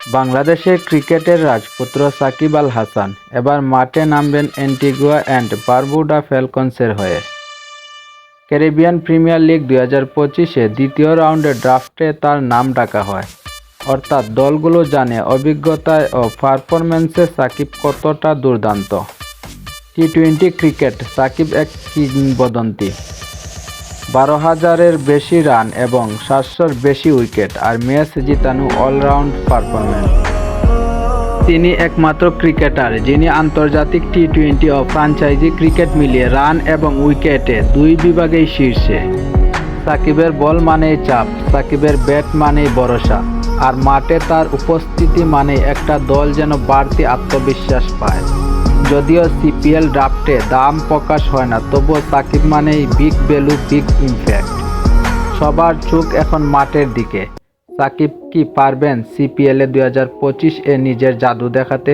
বাংলাদেশের ক্রিকেটের রাজপুত্র সাকিব আল হাসান এবার মাঠে নামবেন অ্যান্টিগুয়া অ্যান্ড বারবুডা ফ্যালকনসের হয়ে। ক্যারিবিয়ান প্রিমিয়ার লিগ 2025-এ দ্বিতীয় রাউন্ডের ড্রাফটে তার নাম ডাকা হয়। অর্থাৎ দলগুলো জানে অভিজ্ঞতায় ও পারফরম্যান্সে সাকিব কতটা দুর্দান্ত। টি-20 ক্রিকেট সাকিব এক কিংবদন্তি। 12,000-এর বেশি রান এবং 700-র বেশি উইকেট আর ম্যাচ জিতানো অলরাউন্ড পারফরম্যান্স। তিনি একমাত্র ক্রিকেটার যিনি আন্তর্জাতিক টি-20 ও ফ্র্যাঞ্চাইজি ক্রিকেট মিলিয়ে রান এবং উইকেটে দুই বিভাগেই শীর্ষে। সাকিবের বল মানেই চাপ, সাকিবের ব্যাট মানেই ভরসা, আর মাঠে তার উপস্থিতি মানেই একটা দল যেন বাড়তি আত্মবিশ্বাস পায়। যদিও সিপিএল ড্রাফটে দাম প্রকাশ হয় না, তবুও সাকিব মানেই বিগ ভ্যালু, বিগ ইমপ্যাক্ট। সবার চোখ এখন মাঠের দিকে। সাকিব কি পারবেন সিপিএলে 2025-এ নিজের জাদু দেখাতে?